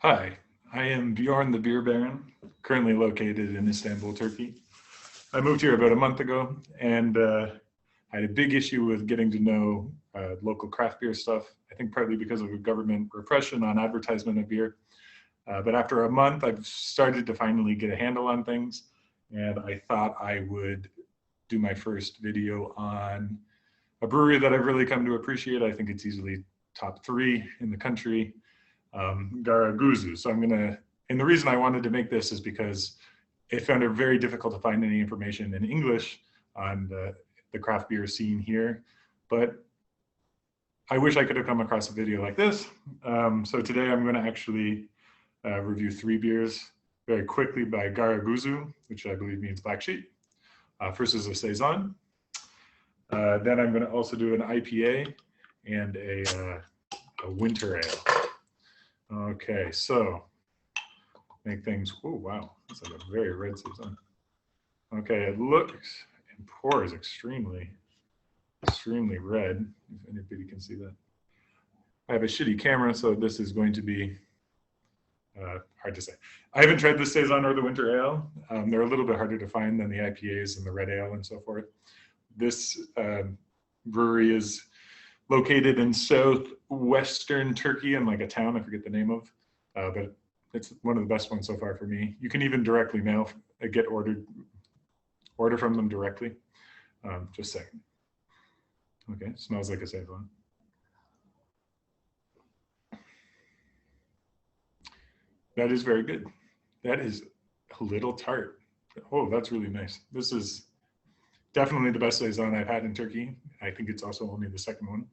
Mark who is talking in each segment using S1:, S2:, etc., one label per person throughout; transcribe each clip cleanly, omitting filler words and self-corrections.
S1: Hi, I am Bjorn the Beer Baron, currently located in Istanbul, Turkey. I moved here about a month ago and I had a big issue with getting to know local craft beer stuff. I think partly because of government repression on advertisement of beer. But after a month, I've started to finally get a handle on things, and I thought I would do my first video on a brewery that I've really come to appreciate. I think it's easily top 3 in the country, Gara Guzu. So and the reason I wanted to make this is because I found it very difficult to find any information in English on the craft beer scene here, but I wish I could have come across a video like this. So today I'm going to actually review 3 beers very quickly by Gara Guzu, which I believe means black sheep. First is a Saison. Then I'm going to also do an IPA and a winter ale. Okay, so make things, oh wow, it's like a very red Saison. Okay, it looks and pours extremely red, if anybody can see that. I have a shitty camera, so this is going to be hard to say. I haven't tried the Saison or the winter ale. They're a little bit harder to find than the IPAs and the red ale and so forth. This brewery is located in southwestern Turkey in like a town I forget the name of, but it's one of the best ones so far for me. You can even directly mail, order from them directly. Just a second. Okay, smells like a Saison. That is very good. That is a little tart. Oh, that's really nice. This is definitely the best Saison I've had in Turkey. I think it's also only the second one.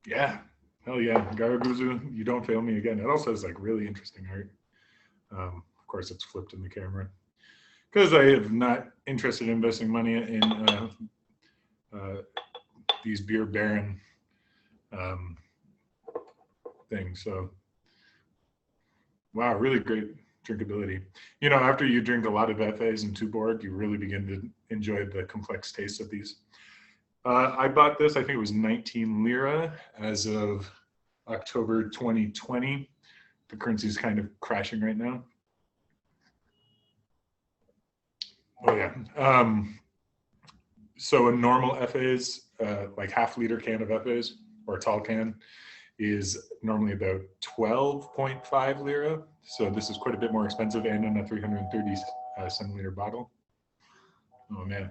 S1: Yeah, hell yeah. Gara Guzu, you don't fail me again. It also has like really interesting art. Of course, it's flipped in the camera. Because I am not interested in investing money in these beer baron things. So, wow, really great drinkability. You know, after you drink a lot of FAs and Tuborg, you really begin to enjoy the complex taste of these. I bought this, I think it was 19 lira as of October 2020. The currency is kind of crashing right now. Oh yeah. So a normal FA's, like half-liter can of FA's, or a tall can, is normally about 12.5 lira. So this is quite a bit more expensive and in a 330 centiliter bottle. Oh man.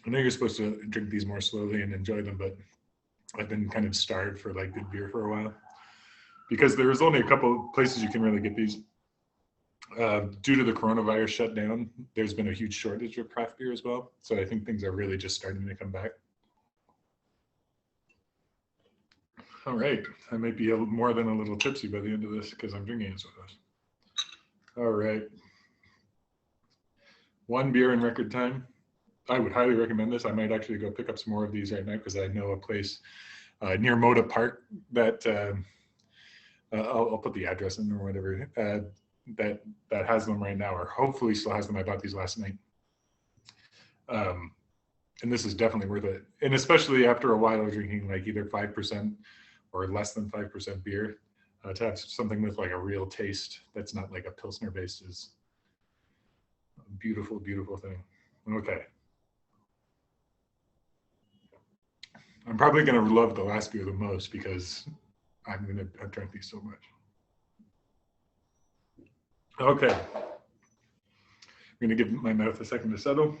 S1: I know you're supposed to drink these more slowly and enjoy them, but I've been kind of starved for like good beer for a while because there's only a couple places you can really get these. Due to the coronavirus shutdown, there's been a huge shortage of craft beer as well. So I think things are really just starting to come back. All right, I might be more than a little tipsy by the end of this because I'm drinking it so fast. All right. 1 beer in record time. I would highly recommend this. I might actually go pick up some more of these right now because I know a place near Moda Park that I'll put the address in or whatever, that has them right now, or hopefully still has them. I bought these last night. And this is definitely worth it. And especially after a while of drinking like either 5% or less than 5% beer, to have something with like a real taste that's not like a Pilsner based is a beautiful, beautiful thing. Okay. I'm probably going to love the last beer the most because I've drank these so much. Okay. I'm going to give my mouth a second to settle,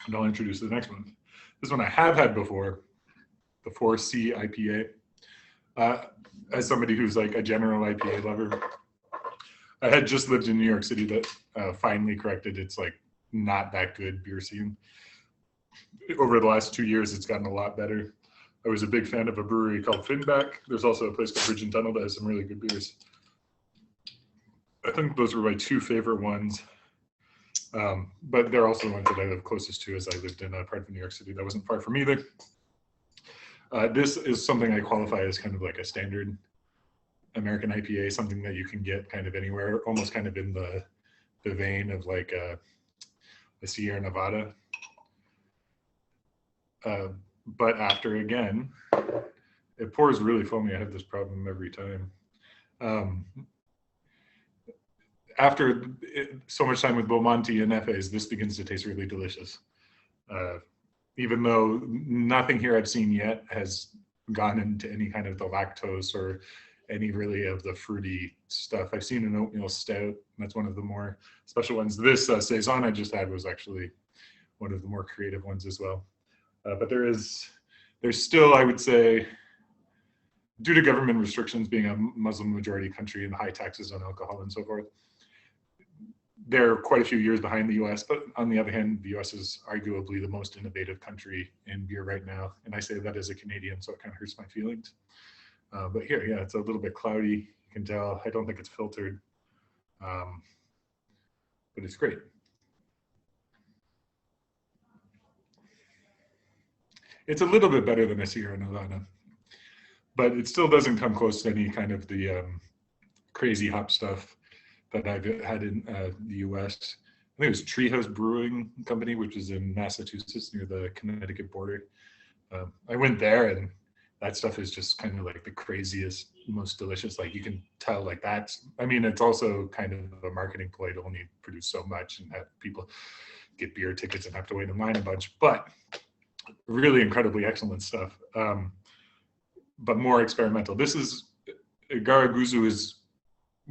S1: and I'll introduce the next one. This one I have had before, the 4C IPA. As somebody who's like a general IPA lover, I had just lived in New York City that finally corrected its like not that good beer scene. Over the last 2 years, it's gotten a lot better. I was a big fan of a brewery called Finback. There's also a place called Bridge and Tunnel that has some really good beers. I think those were my 2 favorite ones. But they're also the ones that I live closest to, as I lived in a part of New York City that wasn't far from either. This is something I qualify as kind of like a standard American IPA, something that you can get kind of anywhere, almost kind of in the vein of like a Sierra Nevada. But after, again, it pours really foamy. I have this problem every time. After so much time with Beaumonti and Efes, this begins to taste really delicious. Even though nothing here I've seen yet has gone into any kind of the lactose or any really of the fruity stuff. I've seen an oatmeal stout, that's one of the more special ones. This Saison I just had was actually one of the more creative ones as well. But there's still, I would say, due to government restrictions, being a Muslim majority country and high taxes on alcohol and so forth, they're quite a few years behind the US, but on the other hand, the US is arguably the most innovative country in beer right now. And I say that as a Canadian, so it kind of hurts my feelings. But here, yeah, it's a little bit cloudy. You can tell, I don't think it's filtered, but it's great. It's a little bit better than a Sierra Nevada, but it still doesn't come close to any kind of the crazy hop stuff that I've had in the US. I think it was Treehouse Brewing Company, which is in Massachusetts near the Connecticut border. I went there and that stuff is just kind of like the craziest, most delicious. Like you can tell like that's, I mean, it's also kind of a marketing ploy to only produce so much and have people get beer tickets and have to wait in line a bunch, but really incredibly excellent stuff. But more experimental. This is, Gara Guzu is,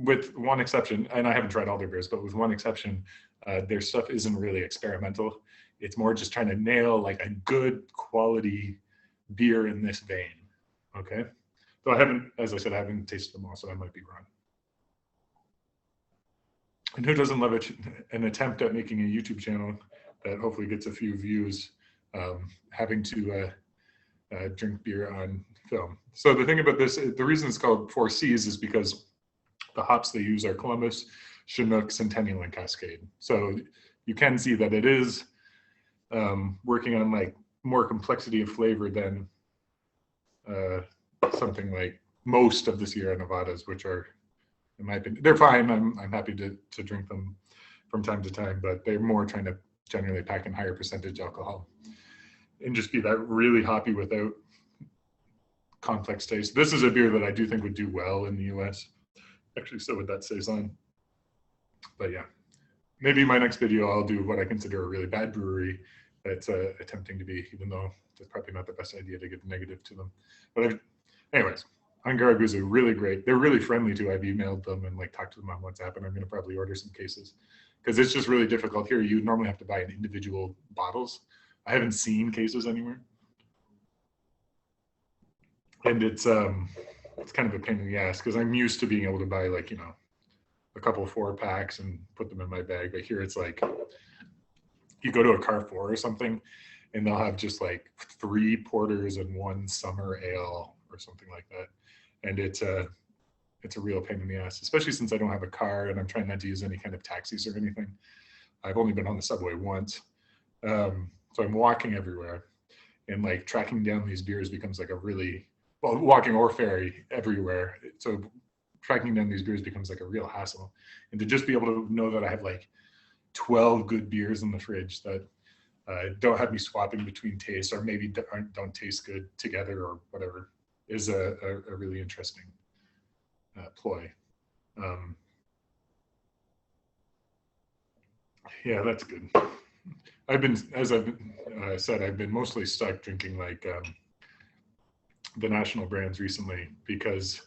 S1: with one exception, and I haven't tried all their beers, but with one exception, their stuff isn't really experimental. It's more just trying to nail like a good quality beer in this vein, okay? So I haven't, as I said, I haven't tasted them all, so I might be wrong. And who doesn't love an attempt at making a YouTube channel that hopefully gets a few views, having to drink beer on film. So the thing about this, the reason it's called 4 Cs is because the hops they use are Columbus, Chinook, Centennial, and Cascade. So you can see that it is working on like more complexity of flavor than something like most of the Sierra Nevadas, which are, in my opinion, they're fine. I'm happy to drink them from time to time, but they're more trying to generally pack in higher percentage alcohol and just be that really hoppy without complex taste. This is a beer that I do think would do well in the US. Actually, so would that Saison. But yeah, maybe my next video I'll do what I consider a really bad brewery that's attempting to be, even though that's probably not the best idea to give negative to them. But anyways, on Gara Guzu, really great. They're really friendly too. I've emailed them and like talked to them on WhatsApp, and I'm going to probably order some cases because it's just really difficult here. You normally have to buy in individual bottles. I haven't seen cases anywhere, and it's kind of a pain in the ass because I'm used to being able to buy like, you know, a couple of 4-packs and put them in my bag. But here it's like you go to a Carrefour or something and they'll have just like 3 porters and 1 summer ale or something like that. And it's a real pain in the ass, especially since I don't have a car and I'm trying not to use any kind of taxis or anything. I've only been on the subway once. So I'm walking everywhere and like tracking down these beers becomes like a really, well, walking or ferry everywhere. So tracking down these beers becomes like a real hassle. And to just be able to know that I have like 12 good beers in the fridge that don't have me swapping between tastes or maybe don't taste good together or whatever is a really interesting ploy. Yeah, that's good. As I've said, I've been mostly stuck drinking like the national brands recently because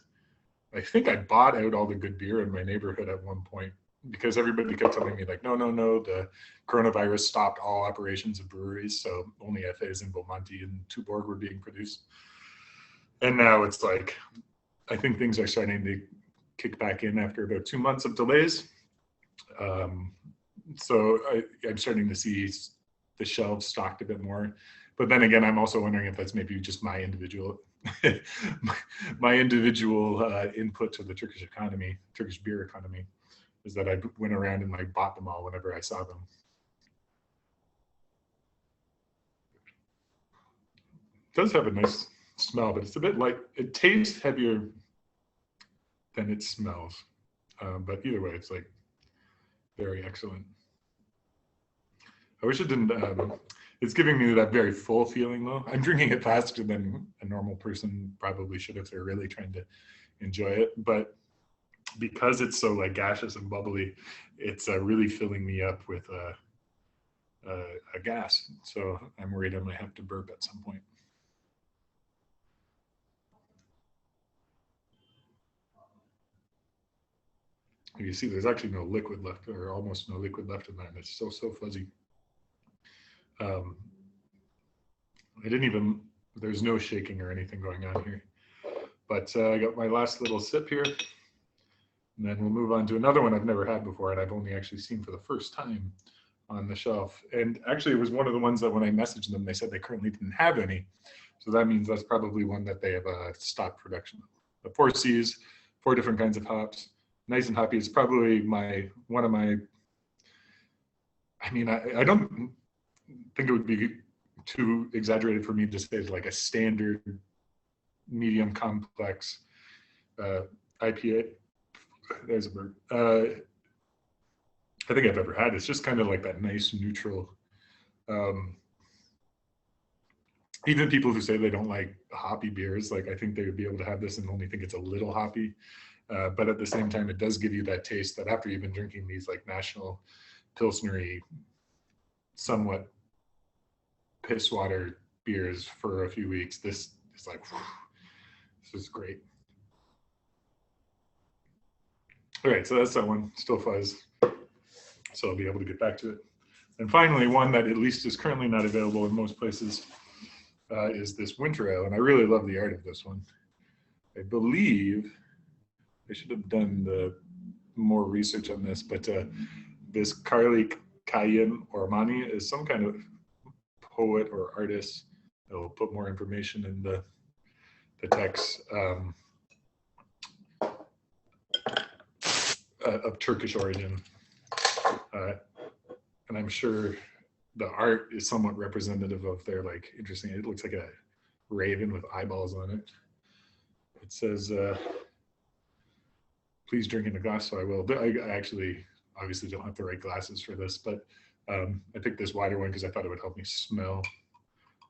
S1: I think I bought out all the good beer in my neighborhood at one point because everybody kept telling me like, no, the coronavirus stopped all operations of breweries. So only Efes and Beaumonti and Tuborg were being produced. And now it's like, I think things are starting to kick back in after about 2 months of delays. So I'm starting to see the shelves stocked a bit more. But then again, I'm also wondering if that's maybe just my individual input to the Turkish economy, Turkish beer economy, is that I went around and like bought them all whenever I saw them. It does have a nice smell, but it's a bit like, it tastes heavier than it smells. But either way, it's like very excellent. I wish it didn't, It's giving me that very full feeling though. I'm drinking it faster than a normal person probably should if they're really trying to enjoy it. But because it's so like gaseous and bubbly, it's really filling me up with a gas. So I'm worried I might have to burp at some point. You see, there's actually no liquid left, or almost no liquid left in that. And it's so fuzzy. I didn't even, there's no shaking or anything going on here. But I got my last little sip here. And then we'll move on to another one I've never had before, and I've only actually seen for the first time on the shelf. And actually, it was one of the ones that when I messaged them, they said they currently didn't have any. So that means that's probably one that they have stopped production of. The 4 C's, 4 different kinds of hops. Nice and hoppy. It's probably one of my, I mean, I don't think it would be too exaggerated for me to say it's like a standard medium complex IPA. There's a bird. I think I've ever had. It's just kind of like that nice neutral. Even people who say they don't like hoppy beers, like I think they would be able to have this and only think it's a little hoppy. But at the same time, it does give you that taste that after you've been drinking these like national Pilsnery, somewhat piss water beers for a few weeks, this is like, whew, this is great. All right, so that's that one, still fuzz. So I'll be able to get back to it. And finally, one that at least is currently not available in most places is this winter ale. And I really love the art of this one. I believe I should have done the more research on this, but this Karlı Kayın Ormanı is some kind of poet or artist. I'll put more information in the text of Turkish origin. And I'm sure the art is somewhat representative of their like interesting, it looks like a raven with eyeballs on it. It says, please drink in a glass, so I will. I actually obviously don't have the right glasses for this, but I picked this wider one because I thought it would help me smell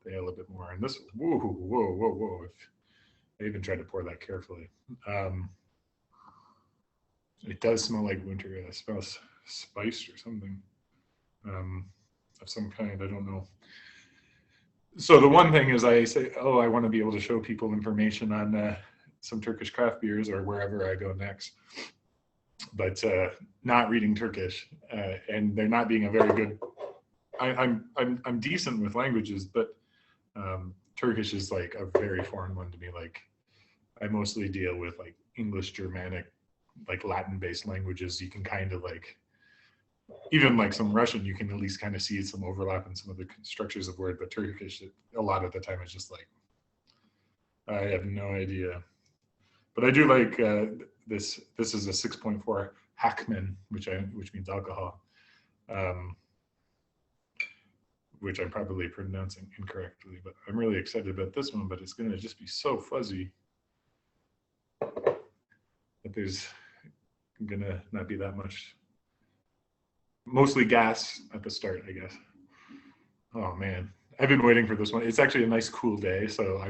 S1: the ale a bit more. And this, whoa. I even tried to pour that carefully. It does smell like winter ale. It smells spiced or something of some kind, I don't know. So the one thing is I say, oh, I want to be able to show people information on some Turkish craft beers or wherever I go next, but not reading Turkish and there not being a very good. I'm decent with languages, but Turkish is like a very foreign one to me. Like I mostly deal with like English, Germanic, like Latin-based languages. You can kind of like, even like some Russian, you can at least kind of see some overlap in some of the structures of word, but Turkish, a lot of the time it's just like, I have no idea. But I do like this is a 6.4 Hackman, which means alcohol, which I'm probably pronouncing incorrectly, but I'm really excited about this one, but it's gonna just be so fuzzy that there's gonna not be that much, mostly gas at the start, I guess. Oh man, I've been waiting for this one. It's actually a nice cool day, so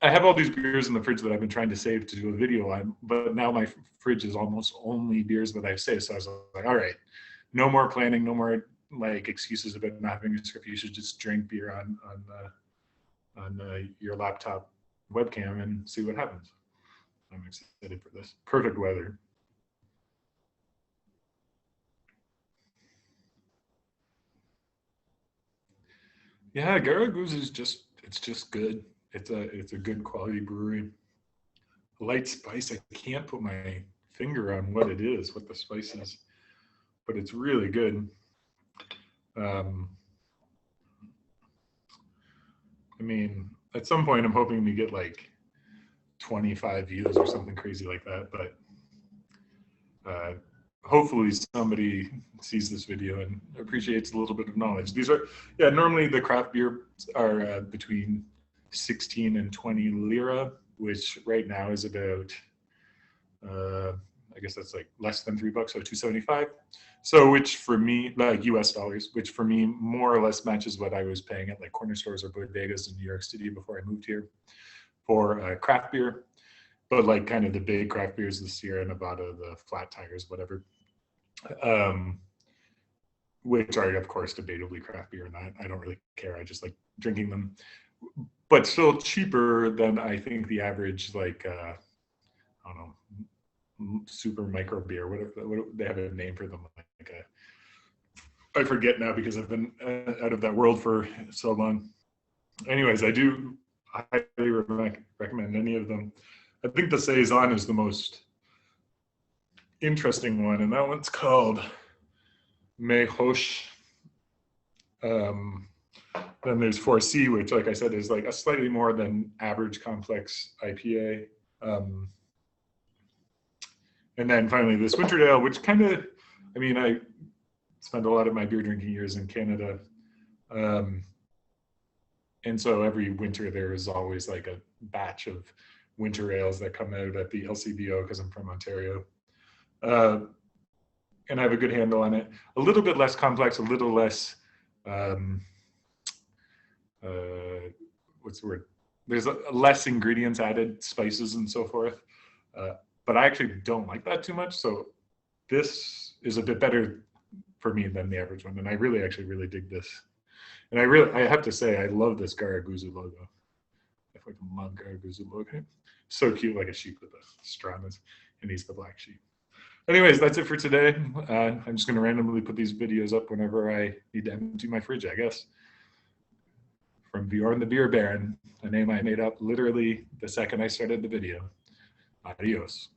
S1: I have all these beers in the fridge that I've been trying to save to do a video on, but now my fridge is almost only beers that I've saved. So I was like, all right, no more planning, no more like excuses about not having a script. You should just drink beer on your laptop webcam and see what happens. I'm excited for this. Perfect weather. Yeah, Gara Guzu is it's just good. It's a good quality brewery. Light spice. I can't put my finger on what it is, what the spice is, but it's really good. I mean, at some point I'm hoping to get like 25 views or something crazy like that, but hopefully somebody sees this video and appreciates a little bit of knowledge. These are, yeah, normally the craft beer are between 16 and 20 lira, which right now is about, I I guess that's like less than $3, so 275. So which for me, like US dollars, which for me more or less matches what I was paying at like corner stores or bodegas in New York City before I moved here for craft beer. But like kind of the big craft beers, the Sierra Nevada, the Flat Tires, whatever, which are of course debatably craft beer, and I don't really care. I just like drinking them, but still cheaper than I think the average like I don't know, super micro beer. What they have a name for them? Like I forget now because I've been out of that world for so long. Anyways, I do highly recommend any of them. I think the Saison is the most interesting one, and that one's called Mayhoş. Then there's 4C, which, like I said, is like a slightly more than average complex IPA. And then finally this Wintered Ale, which kind of, I mean, I spent a lot of my beer drinking years in Canada. And so every winter there is always like a batch of winter ales that come out at the LCBO because I'm from Ontario. And I have a good handle on it. A little bit less complex, a little less, what's the word? There's less ingredients added, spices and so forth. But I actually don't like that too much. So this is a bit better for me than the average one. And I really dig this. And I have to say, I love this Gara Guzu logo. I fucking love Gara Guzu logo. So cute, like a sheep with a straw in his, and he's the black sheep. Anyways, that's it for today. I'm just gonna randomly put these videos up whenever I need to empty my fridge, I guess. From Bjorn the Beer Baron, a name I made up literally the second I started the video. Adios.